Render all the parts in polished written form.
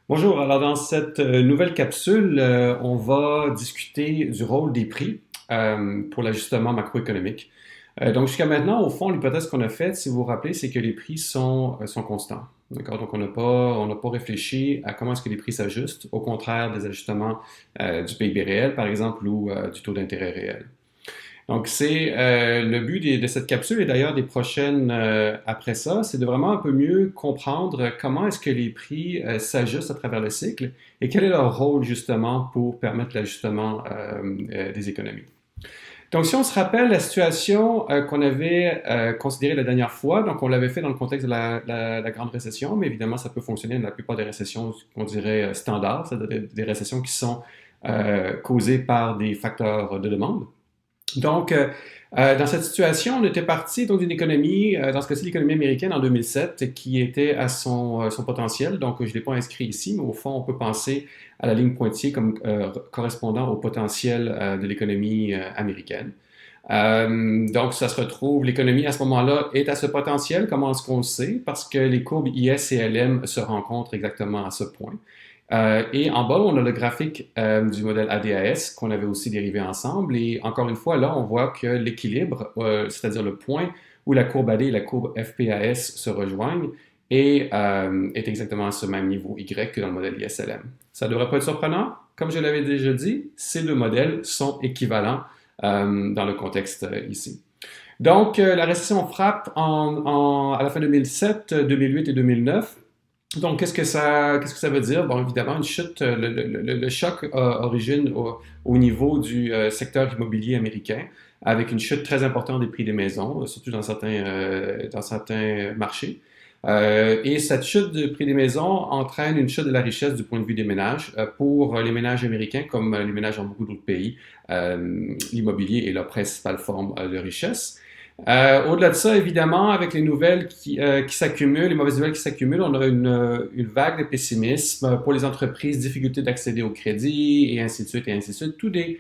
Bonjour, alors dans cette nouvelle capsule, on va discuter du rôle des prix pour l'ajustement macroéconomique. Donc jusqu'à maintenant, au fond, l'hypothèse qu'on a faite, si vous vous rappelez, c'est que les prix sont constants. D'accord? Donc on n'a pas réfléchi à comment est-ce que les prix s'ajustent, au contraire des ajustements du PIB réel, par exemple, ou du taux d'intérêt réel. Donc, c'est le but de cette capsule et d'ailleurs des prochaines après ça, c'est de vraiment un peu mieux comprendre comment est-ce que les prix s'ajustent à travers le cycle et quel est leur rôle justement pour permettre l'ajustement des économies. Donc, si on se rappelle la situation qu'on avait considérée la dernière fois, donc on l'avait fait dans le contexte de la grande récession, mais évidemment, ça peut fonctionner dans la plupart des récessions qu'on dirait standards, c'est-à-dire des récessions qui sont causées par des facteurs de demande. Donc, dans cette situation, on était parti donc d'une économie, dans ce cas-ci l'économie américaine en 2007, qui était à son potentiel. Donc, je ne l'ai pas inscrit ici, mais au fond, on peut penser à la ligne pointillée comme correspondant au potentiel de l'économie américaine. Donc, ça se retrouve, l'économie à ce moment-là est à ce potentiel. Comment est-ce qu'on le sait? Parce que les courbes IS et LM se rencontrent exactement à ce point. Et en bas, on a le graphique du modèle ADAS qu'on avait aussi dérivé ensemble. Et encore une fois, là, on voit que l'équilibre, c'est-à-dire le point où la courbe AD et la courbe FPAS se rejoignent, est exactement à ce même niveau Y que dans le modèle ISLM. Ça ne devrait pas être surprenant. Comme je l'avais déjà dit, ces deux modèles sont équivalents dans le contexte ici. Donc, la récession frappe à la fin 2007, 2008 et 2009. Donc, qu'est-ce que ça veut dire? Bon, évidemment, une chute, le choc origine au niveau du secteur immobilier américain, avec une chute très importante des prix des maisons, surtout dans certains marchés. Et cette chute du prix des maisons entraîne une chute de la richesse du point de vue des ménages. Pour les ménages américains, comme les ménages dans beaucoup d'autres pays, l'immobilier est la principale forme de richesse. Au-delà de ça, évidemment, avec les nouvelles qui s'accumulent, les mauvaises nouvelles qui s'accumulent, on a une vague de pessimisme pour les entreprises, difficulté d'accéder au crédit, et ainsi de suite, et ainsi de suite. Tous des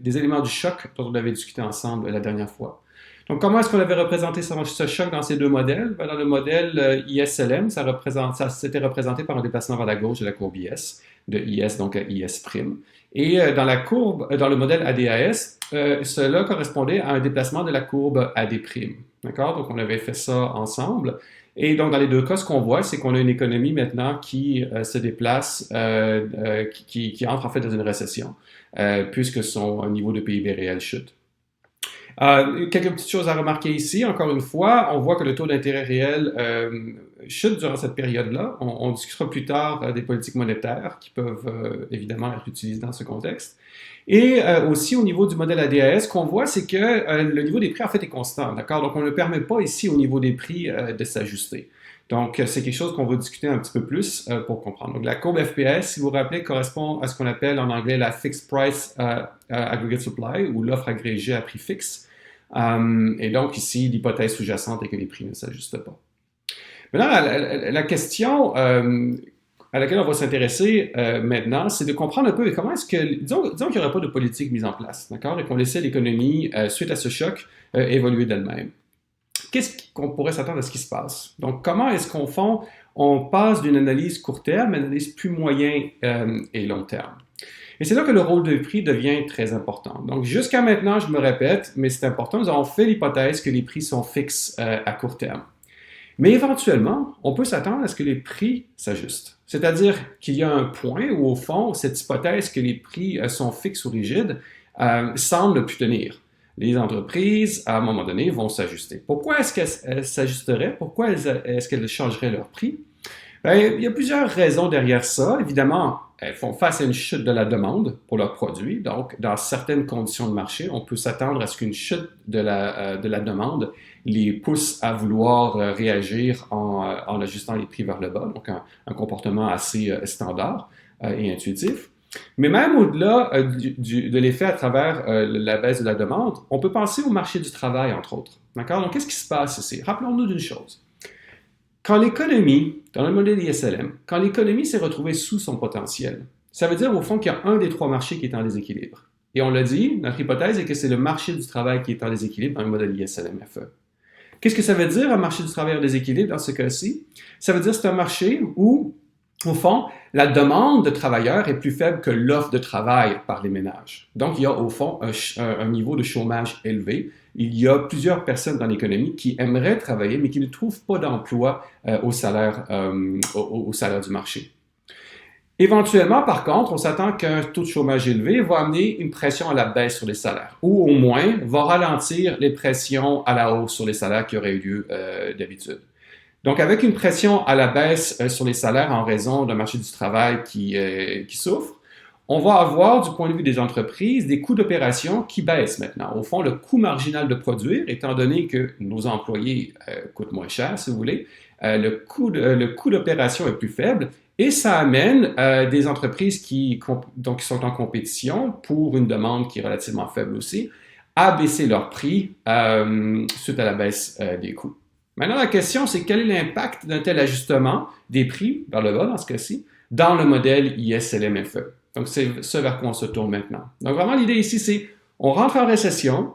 éléments du choc dont on avait discuté ensemble la dernière fois. Donc, comment est-ce qu'on avait représenté ce choc dans ces deux modèles? Dans le modèle ISLM, ça s'était représenté par un déplacement vers la gauche de la courbe IS, de IS donc à IS'. Et dans le modèle ADAS, cela correspondait à un déplacement de la courbe AD'. D'accord? Donc, on avait fait ça ensemble. Et donc, dans les deux cas, ce qu'on voit, c'est qu'on a une économie maintenant qui se déplace, qui entre en fait dans une récession, puisque son niveau de PIB réel chute. Quelques petites choses à remarquer ici. Encore une fois, on voit que le taux d'intérêt réel chute durant cette période-là. On discutera plus tard des politiques monétaires qui peuvent évidemment être utilisées dans ce contexte. Et aussi au niveau du modèle ADAS, ce qu'on voit, c'est que le niveau des prix en fait est constant. D'accord? Donc on ne permet pas ici au niveau des prix de s'ajuster. Donc, c'est quelque chose qu'on va discuter un petit peu plus pour comprendre. Donc, la courbe FPS, si vous vous rappelez, correspond à ce qu'on appelle en anglais la Fixed Price Aggregate Supply, ou l'offre agrégée à prix fixe. Et donc, ici, l'hypothèse sous-jacente est que les prix ne s'ajustent pas. Maintenant, la question à laquelle on va s'intéresser maintenant, c'est de comprendre un peu comment est-ce que, disons qu'il n'y aurait pas de politique mise en place, d'accord, et qu'on laissait l'économie, suite à ce choc, évoluer d'elle-même. Qu'est-ce qu'on pourrait s'attendre à ce qui se passe? Donc, comment est-ce on passe d'une analyse court terme à une analyse plus moyen et long terme? Et c'est là que le rôle de prix devient très important. Donc, jusqu'à maintenant, je me répète, mais c'est important, nous avons fait l'hypothèse que les prix sont fixes à court terme. Mais éventuellement, on peut s'attendre à ce que les prix s'ajustent. C'est-à-dire qu'il y a un point où, au fond, cette hypothèse que les prix sont fixes ou rigides semble ne plus tenir. Les entreprises, à un moment donné, vont s'ajuster. Pourquoi est-ce qu'elles s'ajusteraient? Pourquoi est-ce qu'elles changeraient leur prix? Bien, il y a plusieurs raisons derrière ça. Évidemment, elles font face à une chute de la demande pour leurs produits. Donc, dans certaines conditions de marché, on peut s'attendre à ce qu'une chute de la demande les pousse à vouloir réagir en ajustant les prix vers le bas. Donc, un comportement assez standard et intuitif. Mais même au-delà de l'effet à travers la baisse de la demande, on peut penser au marché du travail, entre autres. D'accord? Donc, qu'est-ce qui se passe ici? Rappelons-nous d'une chose. Quand l'économie, dans le modèle ISLM, quand l'économie s'est retrouvée sous son potentiel, ça veut dire au fond qu'il y a un des trois marchés qui est en déséquilibre. Et on l'a dit, notre hypothèse est que c'est le marché du travail qui est en déséquilibre dans le modèle ISLM-FE. Qu'est-ce que ça veut dire un marché du travail en déséquilibre dans ce cas-ci? Ça veut dire que c'est un marché où Au fond, la demande de travailleurs est plus faible que l'offre de travail par les ménages. Donc, il y a au fond un niveau de chômage élevé. Il y a plusieurs personnes dans l'économie qui aimeraient travailler, mais qui ne trouvent pas d'emploi au salaire du marché. Éventuellement, par contre, on s'attend qu'un taux de chômage élevé va amener une pression à la baisse sur les salaires, ou au moins va ralentir les pressions à la hausse sur les salaires qui auraient eu lieu d'habitude. Donc, avec une pression à la baisse sur les salaires en raison d'un marché du travail qui souffre, on va avoir, du point de vue des entreprises, des coûts d'opération qui baissent maintenant. Au fond, le coût marginal de produire, étant donné que nos employés coûtent moins cher, si vous voulez, le coût d'opération est plus faible et ça amène des entreprises qui sont en compétition pour une demande qui est relativement faible aussi, à baisser leurs prix suite à la baisse des coûts. Maintenant, la question, c'est quel est l'impact d'un tel ajustement des prix, vers le bas dans ce cas-ci, dans le modèle ISLMFE. Donc, c'est ce vers quoi on se tourne maintenant. Donc, vraiment, l'idée ici, c'est on rentre en récession.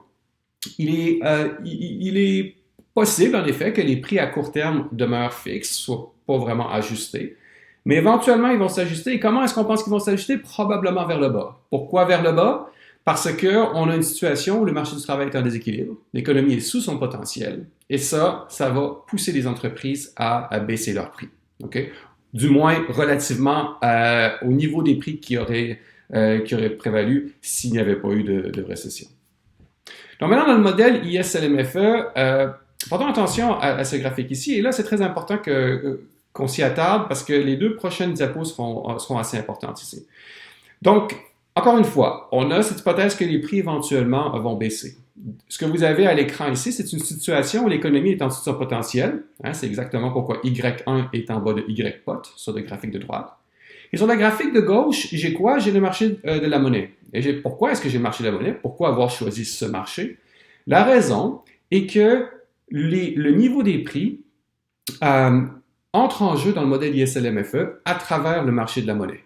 Il est possible, en effet, que les prix à court terme demeurent fixes, soient pas vraiment ajustés. Mais éventuellement, ils vont s'ajuster. Et comment est-ce qu'on pense qu'ils vont s'ajuster? Probablement vers le bas. Pourquoi vers le bas? Parce qu'on a une situation où le marché du travail est en déséquilibre, l'économie est sous son potentiel, et ça va pousser les entreprises à baisser leurs prix. Okay? Du moins relativement au niveau des prix qui auraient prévalu s'il n'y avait pas eu de récession. Donc maintenant, dans le modèle ISLMFE, portons attention à ce graphique ici, et là, c'est très important qu'on s'y attarde parce que les deux prochaines diapos seront assez importantes ici. Donc, encore une fois, on a cette hypothèse que les prix éventuellement vont baisser. Ce que vous avez à l'écran ici, c'est une situation où l'économie est en dessous de son potentiel. Hein, c'est exactement pourquoi Y1 est en bas de Y-pot sur le graphique de droite. Et sur le graphique de gauche, j'ai quoi? J'ai le marché de la monnaie. Et pourquoi est-ce que j'ai le marché de la monnaie? Pourquoi avoir choisi ce marché? La raison est que le niveau des prix entre en jeu dans le modèle ISLMFE à travers le marché de la monnaie.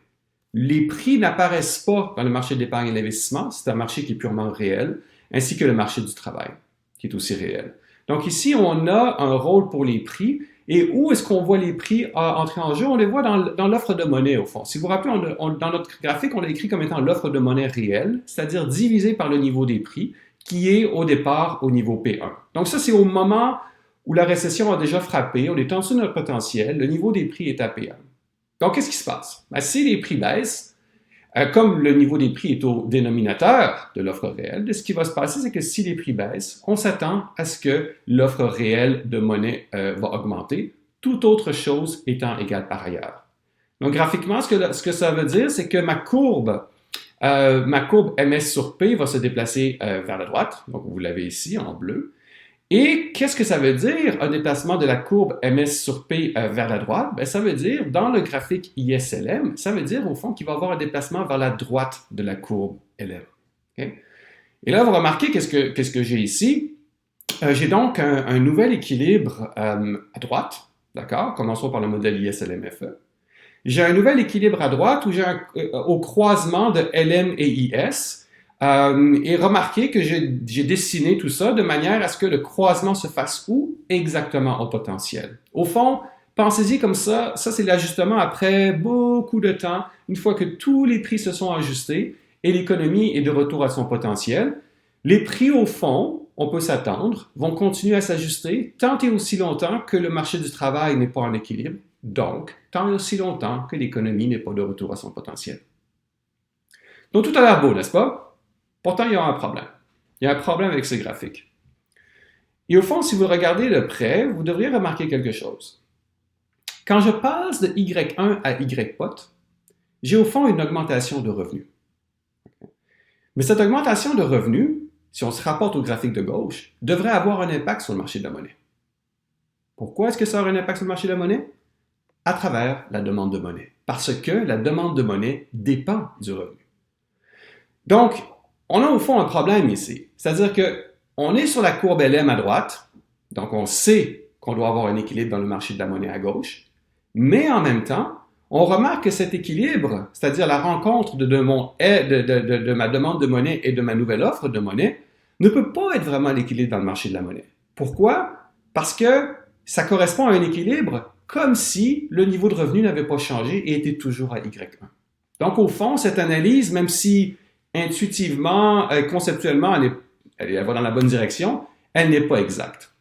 Les prix n'apparaissent pas dans le marché de l'épargne et l'investissement, c'est un marché qui est purement réel, ainsi que le marché du travail, qui est aussi réel. Donc ici, on a un rôle pour les prix, et où est-ce qu'on voit les prix entrer en jeu? On les voit dans l'offre de monnaie, au fond. Si vous vous rappelez, dans notre graphique, on l'a écrit comme étant l'offre de monnaie réelle, c'est-à-dire divisé par le niveau des prix, qui est au départ au niveau P1. Donc ça, c'est au moment où la récession a déjà frappé, on est en dessous de notre potentiel, le niveau des prix est à P1. Donc, qu'est-ce qui se passe? Ben, si les prix baissent, comme le niveau des prix est au dénominateur de l'offre réelle, ce qui va se passer, c'est que si les prix baissent, on s'attend à ce que l'offre réelle de monnaie va augmenter, toute autre chose étant égale par ailleurs. Donc, graphiquement, ce que ça veut dire, c'est que ma courbe MS sur P va se déplacer vers la droite, donc vous l'avez ici en bleu. Et qu'est-ce que ça veut dire, un déplacement de la courbe MS sur P vers la droite? Ben, ça veut dire, dans le graphique ISLM, ça veut dire au fond qu'il va y avoir un déplacement vers la droite de la courbe LM. Okay? Et là, vous remarquez qu'est-ce que j'ai ici? J'ai donc un nouvel équilibre à droite, d'accord? Commençons par le modèle ISLMFE. J'ai un nouvel équilibre à droite où j'ai au croisement de LM et IS. Et remarquez que j'ai dessiné tout ça de manière à ce que le croisement se fasse où? Exactement au potentiel. Au fond, pensez-y comme ça c'est l'ajustement après beaucoup de temps, une fois que tous les prix se sont ajustés et l'économie est de retour à son potentiel. Les prix au fond, on peut s'attendre, vont continuer à s'ajuster tant et aussi longtemps que le marché du travail n'est pas en équilibre, donc tant et aussi longtemps que l'économie n'est pas de retour à son potentiel. Donc tout a l'air beau, n'est-ce pas? Pourtant, il y a un problème. Il y a un problème avec ce graphique. Et au fond, si vous le regardez de près, vous devriez remarquer quelque chose. Quand je passe de Y1 à Y-pot, j'ai au fond une augmentation de revenus. Mais cette augmentation de revenus, si on se rapporte au graphique de gauche, devrait avoir un impact sur le marché de la monnaie. Pourquoi est-ce que ça aura un impact sur le marché de la monnaie? À travers la demande de monnaie. Parce que la demande de monnaie dépend du revenu. Donc, on a au fond un problème ici. C'est-à-dire qu'on est sur la courbe LM à droite, donc on sait qu'on doit avoir un équilibre dans le marché de la monnaie à gauche, mais en même temps, on remarque que cet équilibre, c'est-à-dire la rencontre de ma demande de monnaie et de ma nouvelle offre de monnaie, ne peut pas être vraiment l'équilibre dans le marché de la monnaie. Pourquoi? Parce que ça correspond à un équilibre comme si le niveau de revenu n'avait pas changé et était toujours à Y1. Donc, au fond, cette analyse, même si intuitivement, conceptuellement, elle va dans la bonne direction, elle n'est pas exacte.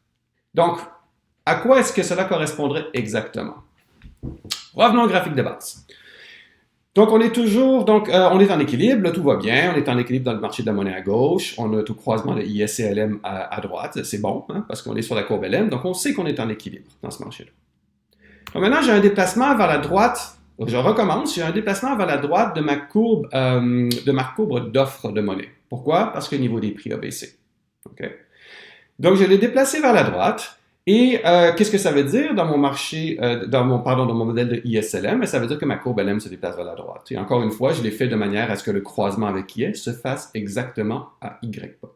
Donc, à quoi est-ce que cela correspondrait exactement? Revenons au graphique de base. Donc, on est toujours, on est en équilibre, là, tout va bien, on est en équilibre dans le marché de la monnaie à gauche, on a tout croisement de IS et LM à droite, c'est bon, hein, parce qu'on est sur la courbe LM, donc on sait qu'on est en équilibre dans ce marché-là. Donc maintenant, j'ai un déplacement vers la droite, je recommence, j'ai un déplacement vers la droite de ma courbe d'offre de monnaie. Pourquoi? Parce que le niveau des prix a baissé. Okay? Donc, je l'ai déplacé vers la droite. Et qu'est-ce que ça veut dire dans mon marché, dans mon modèle de ISLM? Ça veut dire que ma courbe LM se déplace vers la droite. Et encore une fois, je l'ai fait de manière à ce que le croisement avec IS se fasse exactement à Y pot.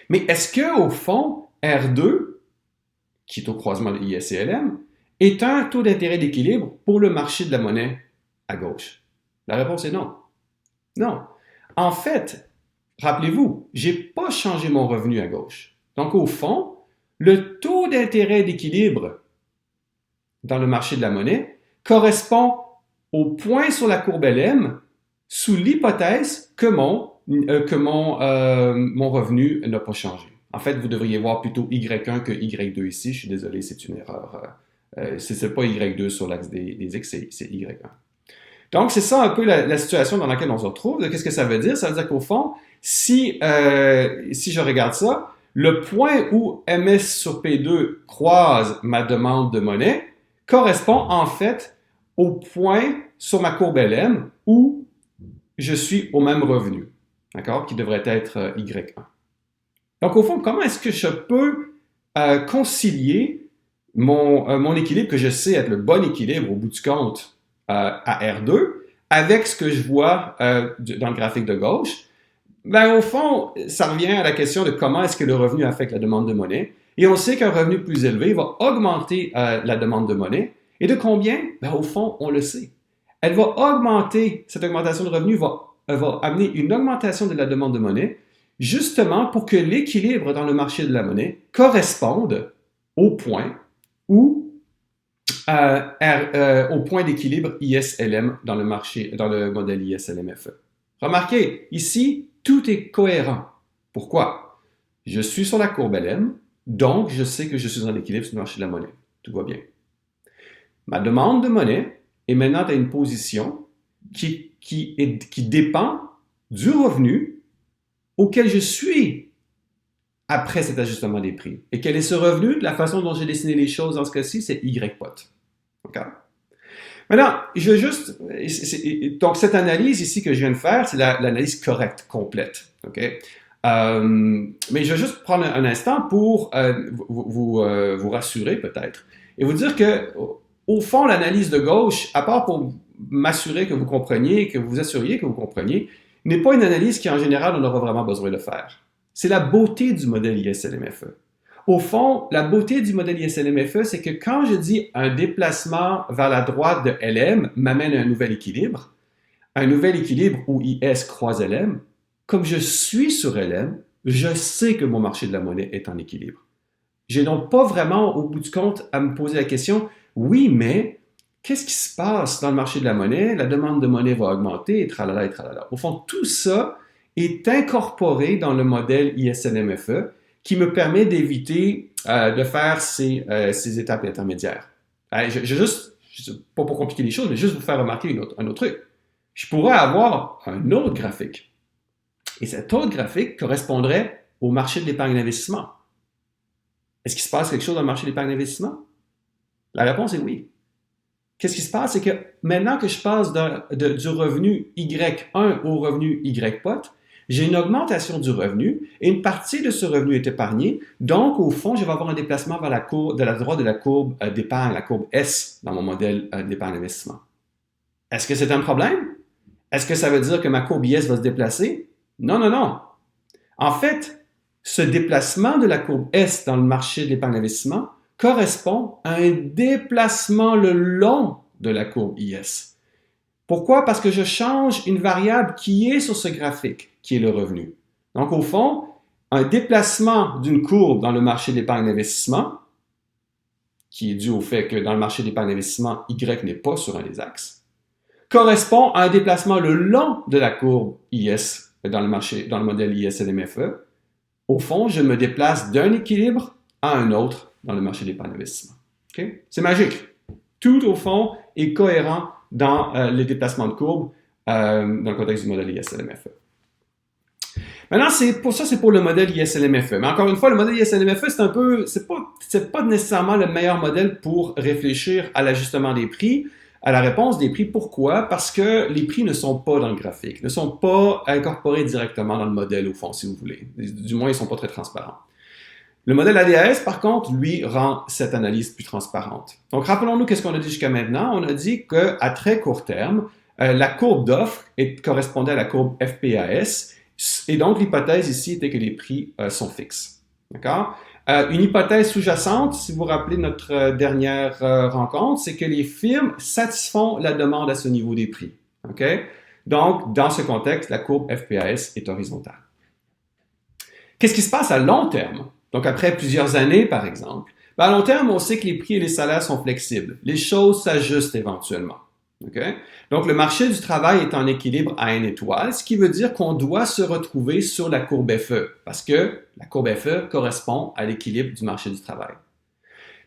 Mais est-ce que au fond, R2, qui est au croisement de IS et LM, est un taux d'intérêt d'équilibre pour le marché de la monnaie à gauche? La réponse est non. Non. En fait, rappelez-vous, j'ai pas changé mon revenu à gauche. Donc, au fond, le taux d'intérêt d'équilibre dans le marché de la monnaie correspond au point sur la courbe LM sous l'hypothèse que mon revenu n'a pas changé. En fait, vous devriez voir plutôt Y1 que Y2 ici. Je suis désolé, c'est une erreur. C'est pas Y2 sur l'axe des X, c'est Y1. Donc, c'est ça un peu la situation dans laquelle on se retrouve. Qu'est-ce que ça veut dire? Ça veut dire qu'au fond, si je regarde ça, le point où MS sur P2 croise ma demande de monnaie correspond en fait au point sur ma courbe LM où je suis au même revenu, d'accord, qui devrait être Y1. Donc au fond, comment est-ce que je peux concilier mon équilibre, que je sais être le bon équilibre au bout du compte à R2, avec ce que je vois dans le graphique de gauche? Ben, au fond, ça revient à la question de comment est-ce que le revenu affecte la demande de monnaie. Et on sait qu'un revenu plus élevé va augmenter la demande de monnaie. Et de combien? Ben, au fond, on le sait. Elle va augmenter, cette augmentation de revenu va amener une augmentation de la demande de monnaie, justement pour que l'équilibre dans le marché de la monnaie corresponde au point où au point d'équilibre ISLM dans le modèle ISLMFE. Remarquez, ici, tout est cohérent. Pourquoi? Je suis sur la courbe LM, donc je sais que je suis en équilibre sur le marché de la monnaie. Tout va bien. Ma demande de monnaie est maintenant à une position qui dépend du revenu auquel je suis après cet ajustement des prix. Et quel est ce revenu? La façon dont j'ai dessiné les choses dans ce cas-ci, c'est Y pot. Okay? Maintenant, je veux juste... Donc, cette analyse ici que je viens de faire, c'est l'analyse correcte, complète. Okay? Mais je veux juste prendre un instant pour vous rassurer peut-être et vous dire que, au fond, l'analyse de gauche, à part pour m'assurer que vous compreniez, que vous assuriez que vous compreniez, n'est pas une analyse qui, en général, on aura vraiment besoin de faire. C'est la beauté du modèle ISLMFE. Au fond, la beauté du modèle ISLMFE, c'est que quand je dis un déplacement vers la droite de LM m'amène à un nouvel équilibre où IS croise LM, comme je suis sur LM, je sais que mon marché de la monnaie est en équilibre. J'ai donc pas vraiment, au bout du compte, à me poser la question, oui, mais qu'est-ce qui se passe dans le marché de la monnaie? La demande de monnaie va augmenter, et tralala, et tralala. Au fond, tout ça est incorporé dans le modèle ISLMFE, qui me permet d'éviter de faire ces étapes intermédiaires. Pas pour compliquer les choses, mais juste vous faire remarquer un autre truc. Je pourrais avoir un autre graphique. Et cet autre graphique correspondrait au marché de l'épargne d'investissement. Est-ce qu'il se passe quelque chose dans le marché de l'épargne d'investissement? La réponse est oui. Qu'est-ce qui se passe? C'est que maintenant que je passe du revenu Y1 au revenu Y pot, j'ai une augmentation du revenu et une partie de ce revenu est épargnée. Donc, au fond, je vais avoir un déplacement vers de la droite de la courbe d'épargne, la courbe S dans mon modèle d'épargne d'investissement. Est-ce que c'est un problème? Est-ce que ça veut dire que ma courbe IS va se déplacer? Non, non, non. En fait, ce déplacement de la courbe S dans le marché de l'épargne d'investissement correspond à un déplacement le long de la courbe IS. Pourquoi? Parce que je change une variable qui est sur ce graphique, qui est le revenu. Donc, au fond, un déplacement d'une courbe dans le marché de l'épargne d'investissement qui est dû au fait que dans le marché d'épargne d'investissement, Y n'est pas sur un des axes, correspond à un déplacement le long de la courbe IS dans le modèle IS-LMFE. Au fond, je me déplace d'un équilibre à un autre dans le marché d'épargne d'investissement. Okay? C'est magique. Tout, au fond, est cohérent dans les déplacements de courbe dans le contexte du modèle IS-LMFE. Maintenant, c'est pour le modèle IS-LMFE. Mais encore une fois, le modèle IS-LMFE, c'est pas nécessairement le meilleur modèle pour réfléchir à l'ajustement des prix, à la réponse des prix. Pourquoi? Parce que les prix ne sont pas dans le graphique, ne sont pas incorporés directement dans le modèle, au fond, si vous voulez. Du moins, ils ne sont pas très transparents. Le modèle ADAS, par contre, lui, rend cette analyse plus transparente. Donc, rappelons-nous qu'est-ce qu'on a dit jusqu'à maintenant. On a dit qu'à très court terme, la courbe d'offre correspondait à la courbe FPAS, et donc l'hypothèse ici était que les prix sont fixes. D'accord? Une hypothèse sous-jacente, si vous vous rappelez notre dernière rencontre, c'est que les firmes satisfont la demande à ce niveau des prix. Okay? Donc, dans ce contexte, la courbe FPAS est horizontale. Qu'est-ce qui se passe à long terme? Donc, après plusieurs années, par exemple, à long terme, on sait que les prix et les salaires sont flexibles. Les choses s'ajustent éventuellement. Okay? Donc, le marché du travail est en équilibre à N étoile, ce qui veut dire qu'on doit se retrouver sur la courbe FE, parce que la courbe FE correspond à l'équilibre du marché du travail.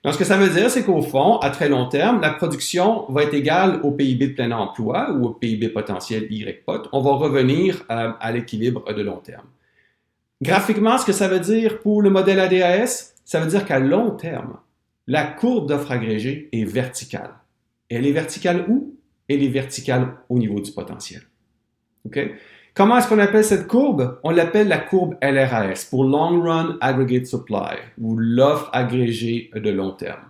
Donc, ce que ça veut dire, c'est qu'au fond, à très long terme, la production va être égale au PIB de plein emploi ou au PIB potentiel YPOT. On va revenir à l'équilibre de long terme. Graphiquement, ce que ça veut dire pour le modèle ADAS, ça veut dire qu'à long terme, la courbe d'offre agrégée est verticale. Et elle est verticale où? Elle est verticale au niveau du potentiel. Okay? Comment est-ce qu'on appelle cette courbe? On l'appelle la courbe LRAS, pour Long Run Aggregate Supply, ou l'offre agrégée de long terme.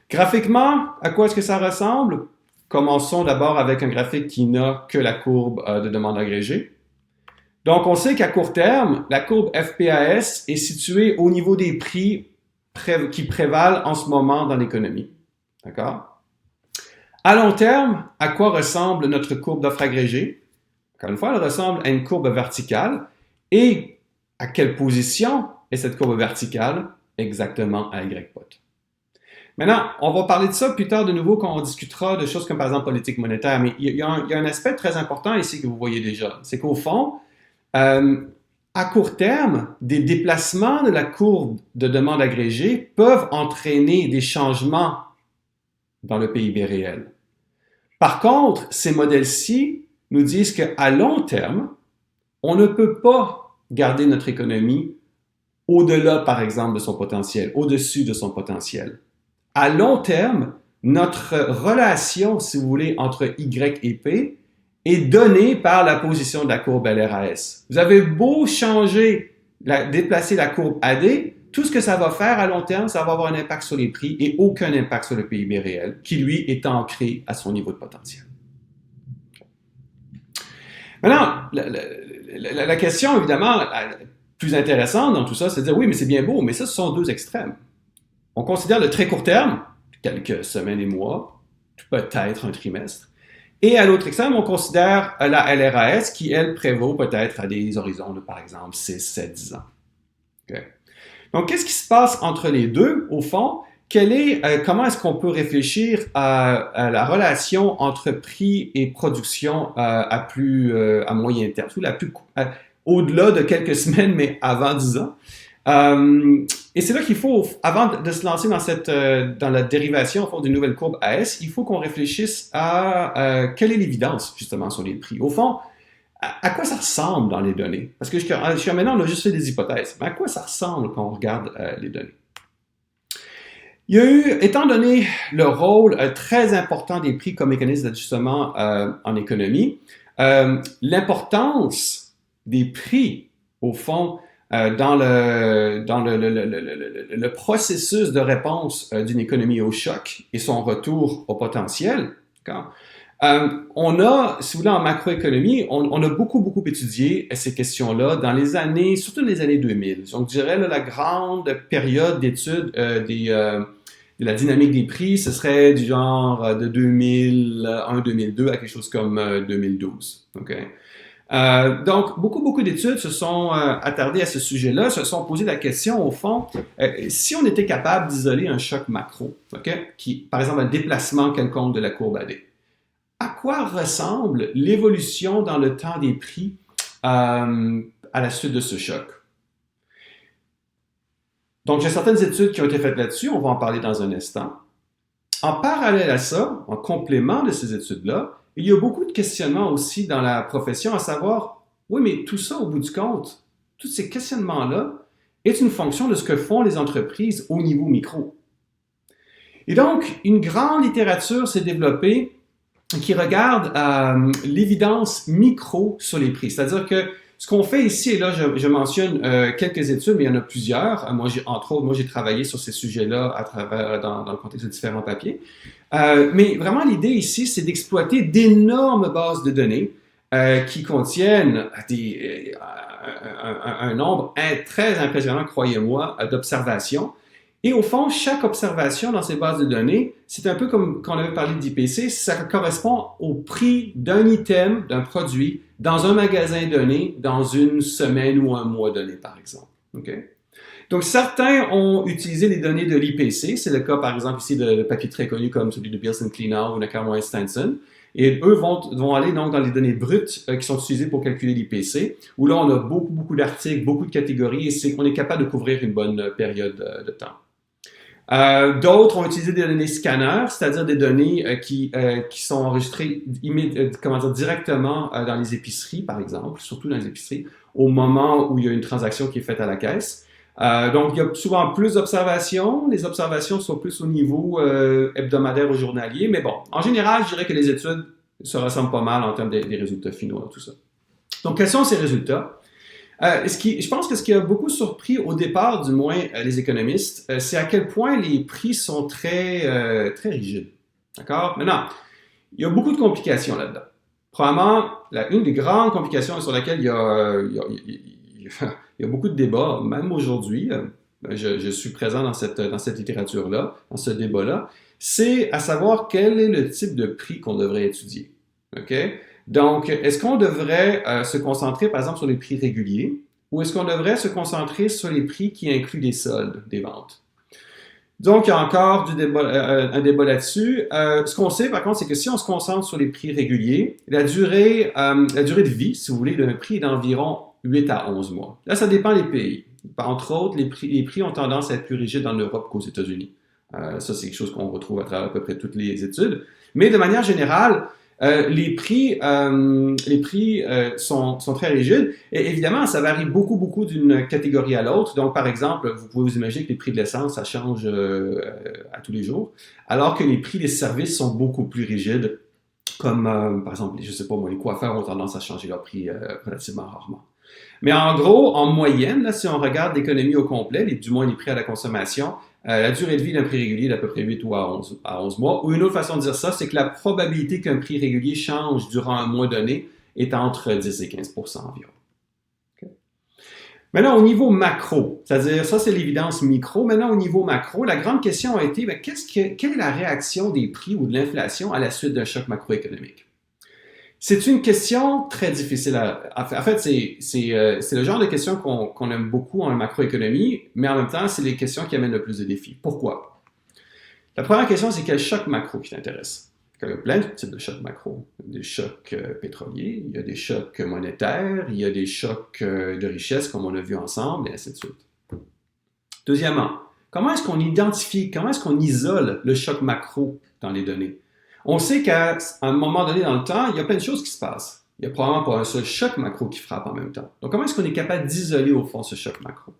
Graphiquement, à quoi est-ce que ça ressemble? Commençons d'abord avec un graphique qui n'a que la courbe de demande agrégée. Donc, on sait qu'à court terme, la courbe FPAS est située au niveau des prix qui prévalent en ce moment dans l'économie. D'accord? À long terme, à quoi ressemble notre courbe d'offre agrégée? Encore une fois, elle ressemble à une courbe verticale. Et à quelle position est cette courbe verticale? Exactement à YPOT. Maintenant, on va parler de ça plus tard de nouveau quand on discutera de choses comme par exemple politique monétaire, mais il y a un aspect très important ici que vous voyez déjà. C'est qu'au fond, à court terme, des déplacements de la courbe de demande agrégée peuvent entraîner des changements dans le PIB réel. Par contre, ces modèles-ci nous disent qu'à long terme, on ne peut pas garder notre économie au-delà, par exemple, de son potentiel, au-dessus de son potentiel. À long terme, notre relation, si vous voulez, entre Y et P est donnée par la position de la courbe LRAS. Vous avez beau déplacer la courbe AD, tout ce que ça va faire à long terme, ça va avoir un impact sur les prix et aucun impact sur le PIB réel, qui lui est ancré à son niveau de potentiel. Maintenant, la question, évidemment, plus intéressante dans tout ça, c'est de dire, oui, mais c'est bien beau, mais ça, ce sont deux extrêmes. On considère le très court terme, quelques semaines et mois, peut-être un trimestre, et à l'autre extrême, on considère la LRAS qui, elle, prévaut peut-être à des horizons de, par exemple, 6, 7, 10 ans. Okay. Donc, qu'est-ce qui se passe entre les deux, au fond? Comment est-ce qu'on peut réfléchir à la relation entre prix et production à moyen terme, au-delà de quelques semaines, mais avant 10 ans? Et c'est là qu'il faut, avant de se lancer dans la dérivation au fond d'une nouvelle courbe AS, il faut qu'on réfléchisse à quelle est l'évidence justement sur les prix. Au fond, à quoi ça ressemble dans les données? Parce que jusqu'à maintenant, on a juste fait des hypothèses. Mais à quoi ça ressemble quand on regarde les données? Il y a eu, étant donné le rôle très important des prix comme mécanisme d'ajustement en économie, l'importance des prix, au fond, dans le processus de réponse d'une économie au choc et son retour au potentiel, on a, si vous voulez, en macroéconomie, on a beaucoup étudié ces questions-là dans les années, surtout les années 2000. Donc, je dirais, là, la grande période d'étude de la dynamique des prix, ce serait du genre de 2001-2002 à quelque chose comme 2012. Okay? Donc, beaucoup d'études se sont attardées à ce sujet-là, se sont posé la question, au fond, si on était capable d'isoler un choc macro, qui, par exemple, un déplacement quelconque de la courbe AD, à quoi ressemble l'évolution dans le temps des prix à la suite de ce choc? Donc, j'ai certaines études qui ont été faites là-dessus, on va en parler dans un instant. En parallèle à ça, en complément de ces études-là, il y a beaucoup de questionnements aussi dans la profession, à savoir, oui, mais tout ça, au bout du compte, tous ces questionnements-là, est une fonction de ce que font les entreprises au niveau micro. Et donc, une grande littérature s'est développée qui regarde l'évidence micro sur les prix. C'est-à-dire que ce qu'on fait ici, et là je mentionne quelques études, mais il y en a plusieurs. Entre autres, j'ai travaillé sur ces sujets-là dans le contexte de différents papiers. Mais vraiment, l'idée ici, c'est d'exploiter d'énormes bases de données qui contiennent un nombre très impressionnant, croyez-moi, d'observations. Et au fond, chaque observation dans ces bases de données, c'est un peu comme quand on avait parlé d'IPC, ça correspond au prix d'un item, d'un produit, dans un magasin donné, dans une semaine ou un mois donné, par exemple. Okay? Donc, certains ont utilisé les données de l'IPC. C'est le cas, par exemple, ici de papiers très connus comme celui de Bilson Klenow ou Nakamura Stenson. Et eux vont aller donc dans les données brutes qui sont utilisées pour calculer l'IPC, où là, on a beaucoup d'articles, beaucoup de catégories, et on est capable de couvrir une bonne période de temps. D'autres ont utilisé des données scanners, c'est-à-dire des données qui sont enregistrées directement dans les épiceries, par exemple, surtout dans les épiceries, au moment où il y a une transaction qui est faite à la caisse. Donc, il y a souvent plus d'observations. Les observations sont plus au niveau hebdomadaire ou journalier. Mais bon, en général, je dirais que les études se ressemblent pas mal en termes des résultats finaux, tout ça. Donc, quels sont ces résultats? Je pense que ce qui a beaucoup surpris au départ, du moins les économistes, c'est à quel point les prix sont très rigides. D'accord? Maintenant, il y a beaucoup de complications là-dedans. Premièrement, une des grandes complications sur laquelle il y a beaucoup de débats, même aujourd'hui, je suis présent dans cette littérature-là, dans ce débat-là, c'est à savoir quel est le type de prix qu'on devrait étudier. OK? Donc, est-ce qu'on devrait se concentrer, par exemple, sur les prix réguliers ou est-ce qu'on devrait se concentrer sur les prix qui incluent les soldes des ventes? Donc, il y a encore un débat là-dessus. Ce qu'on sait, par contre, c'est que si on se concentre sur les prix réguliers, la durée de vie, si vous voulez, d'un prix est d'environ 8 à 11 mois. Là, ça dépend des pays. Entre autres, les prix ont tendance à être plus rigides en Europe qu'aux États-Unis. Ça, c'est quelque chose qu'on retrouve à travers à peu près toutes les études. Mais de manière générale, les prix sont très rigides. Et évidemment, ça varie beaucoup d'une catégorie à l'autre. Donc, par exemple, vous pouvez vous imaginer que les prix de l'essence, ça change à tous les jours, alors que les prix des services sont beaucoup plus rigides, comme, par exemple, je sais pas moi, les coiffeurs ont tendance à changer leur prix relativement rarement. Mais en gros, en moyenne, là, si on regarde l'économie au complet, du moins les prix à la consommation, la durée de vie d'un prix régulier est d'à peu près 8 ou à 11 mois. Ou une autre façon de dire ça, c'est que la probabilité qu'un prix régulier change durant un mois donné est entre 10 et 15 % environ. Okay. Maintenant, au niveau macro, c'est-à-dire, ça c'est l'évidence micro. Maintenant, au niveau macro, la grande question a été, quelle est la réaction des prix ou de l'inflation à la suite d'un choc macroéconomique? C'est une question très difficile en fait, c'est le genre de question qu'on aime beaucoup en macroéconomie, mais en même temps, c'est les questions qui amènent le plus de défis. Pourquoi? La première question, c'est quel choc macro qui t'intéresse? Il y a plein de types de chocs macro. Il y a des chocs pétroliers, il y a des chocs monétaires, il y a des chocs de richesse, comme on a vu ensemble, et ainsi de suite. Deuxièmement, comment est-ce qu'on identifie, comment est-ce qu'on isole le choc macro dans les données? On sait qu'à un moment donné dans le temps, il y a plein de choses qui se passent. Il n'y a probablement pas un seul choc macro qui frappe en même temps. Donc, comment est-ce qu'on est capable d'isoler au fond ce choc macro?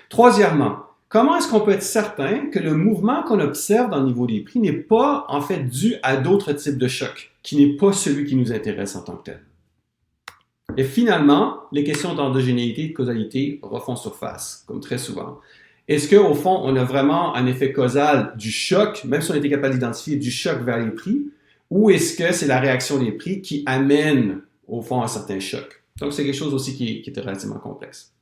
Troisièmement, comment est-ce qu'on peut être certain que le mouvement qu'on observe dans le niveau des prix n'est pas en fait dû à d'autres types de chocs, qui n'est pas celui qui nous intéresse en tant que tel? Et finalement, les questions d'endogénéité et de causalité refont surface, comme très souvent. Est-ce qu'au fond, on a vraiment un effet causal du choc, même si on était capable d'identifier du choc vers les prix, ou est-ce que c'est la réaction des prix qui amène, au fond, un certain choc? Donc, c'est quelque chose aussi qui est relativement complexe.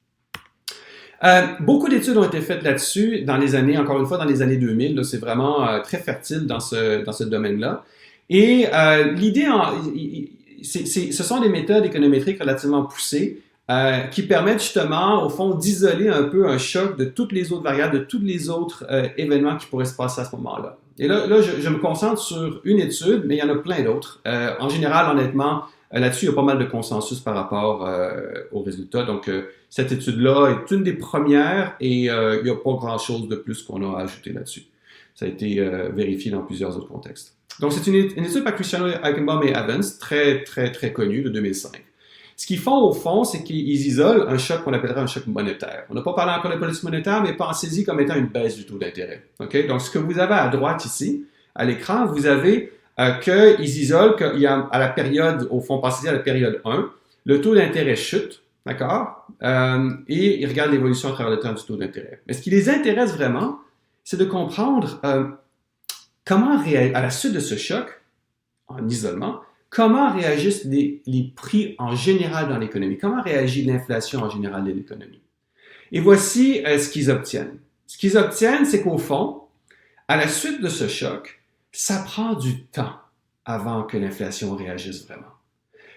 Beaucoup d'études ont été faites là-dessus dans les années, encore une fois, dans les années 2000. Là, c'est vraiment très fertile dans ce domaine-là. Et l'idée, ce sont des méthodes économétriques relativement poussées qui permettent justement, au fond, d'isoler un peu un choc de toutes les autres variables, de tous les autres événements qui pourraient se passer à ce moment-là. Et là je me concentre sur une étude, mais il y en a plein d'autres. En général, honnêtement, là-dessus, il y a pas mal de consensus par rapport aux résultats. Donc, cette étude-là est une des premières et il n'y a pas grand-chose de plus qu'on a à ajouter là-dessus. Ça a été vérifié dans plusieurs autres contextes. Donc, c'est une étude par Cristiano Eichenbaum et Evans, très, très, très connue, de 2005. Ce qu'ils font, au fond, c'est qu'ils isolent un choc qu'on appellerait un choc monétaire. On n'a pas parlé encore de politique monétaire, mais pensez-y comme étant une baisse du taux d'intérêt. Okay? Donc, ce que vous avez à droite ici, à l'écran, vous avez qu'ils isolent qu'il y a à la période, au fond, pensez-y à la période 1, le taux d'intérêt chute, d'accord? Et ils regardent l'évolution à travers le temps du taux d'intérêt. Mais ce qui les intéresse vraiment, c'est de comprendre comment, à la suite de ce choc, en isolement, comment réagissent les prix en général dans l'économie? Comment réagit l'inflation en général dans l'économie? Et voici ce qu'ils obtiennent. Ce qu'ils obtiennent, c'est qu'au fond, à la suite de ce choc, ça prend du temps avant que l'inflation réagisse vraiment.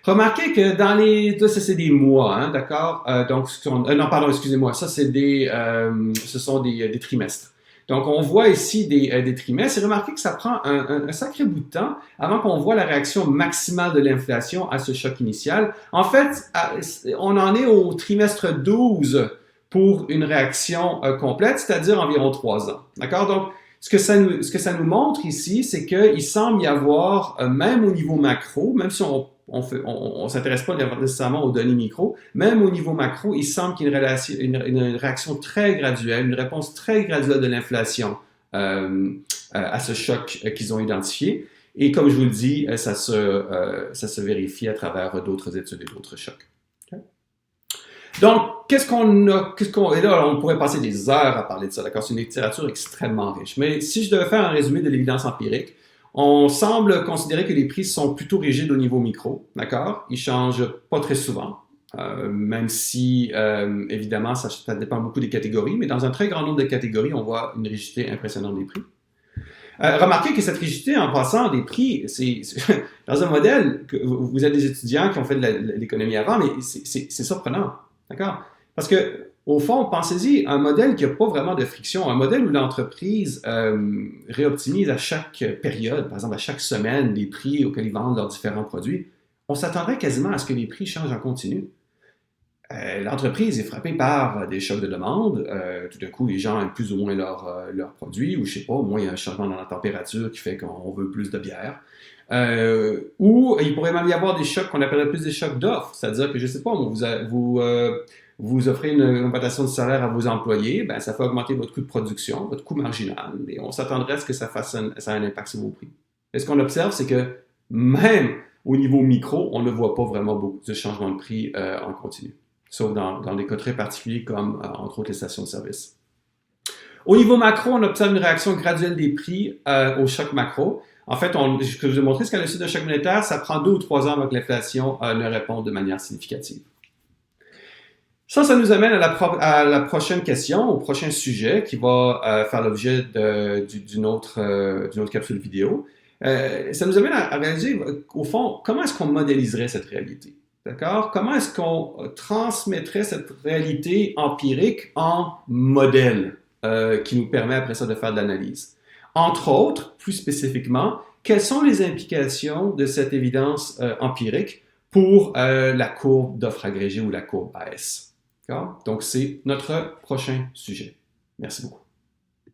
Remarquez que dans les... Ça, c'est des mois, hein, d'accord? Donc, non, pardon, excusez-moi. Ça, c'est ce sont des trimestres. Donc, on voit ici des trimestres et remarquez que ça prend un sacré bout de temps avant qu'on voit la réaction maximale de l'inflation à ce choc initial. En fait, on en est au trimestre 12 pour une réaction complète, c'est-à-dire environ 3 ans. D'accord? Donc, ce que ça nous montre ici, c'est qu'il semble y avoir, même au niveau macro, même si on s'intéresse pas nécessairement aux données micro, même au niveau macro, il semble qu'il y ait une réaction très graduelle, une réponse très graduelle de l'inflation à ce choc qu'ils ont identifié. Et comme je vous le dis, ça se vérifie à travers d'autres études et d'autres chocs. Okay? Donc, et là, on pourrait passer des heures à parler de ça, d'accord? C'est une littérature extrêmement riche. Mais si je devais faire un résumé de l'évidence empirique, on semble considérer que les prix sont plutôt rigides au niveau micro, d'accord? Ils changent pas très souvent, même si, évidemment, ça dépend beaucoup des catégories, mais dans un très grand nombre de catégories, on voit une rigidité impressionnante des prix. Remarquez que cette rigidité, en passant des prix, c'est dans un modèle, vous êtes des étudiants qui ont fait de l'économie avant, mais c'est surprenant, d'accord? Parce que, au fond, pensez-y, un modèle qui n'a pas vraiment de friction, un modèle où l'entreprise réoptimise à chaque période, par exemple à chaque semaine, les prix auxquels ils vendent leurs différents produits, on s'attendrait quasiment à ce que les prix changent en continu. L'entreprise est frappée par des chocs de demande. Tout d'un coup, les gens aiment plus ou moins leurs produits, ou je sais pas, au moins il y a un changement dans la température qui fait qu'on veut plus de bière. Ou il pourrait même y avoir des chocs qu'on appellerait plus des chocs d'offres, c'est-à-dire que, je sais pas, vous offrez une augmentation de salaire à vos employés, ben, ça fait augmenter votre coût de production, votre coût marginal, et on s'attendrait à ce que ça ait un impact sur vos prix. Et ce qu'on observe, c'est que même au niveau micro, on ne voit pas vraiment beaucoup de changements de prix en continu, sauf dans des cas très particuliers comme, entre autres, les stations de service. Au niveau macro, on observe une réaction graduelle des prix au choc macro. En fait, ce que je vous ai montré, c'est qu'à la suite d'un choc monétaire, ça prend 2 ou 3 ans avant que l'inflation ne réponde de manière significative. Ça nous amène à la prochaine question, au prochain sujet qui va faire l'objet d'une autre capsule vidéo. Ça nous amène à réaliser, au fond, comment est-ce qu'on modéliserait cette réalité? D'accord? Comment est-ce qu'on transmettrait cette réalité empirique en modèle qui nous permet après ça de faire de l'analyse? Entre autres, plus spécifiquement, quelles sont les implications de cette évidence empirique pour la courbe d'offres agrégées ou la courbe AS? Donc, c'est notre prochain sujet. Merci beaucoup.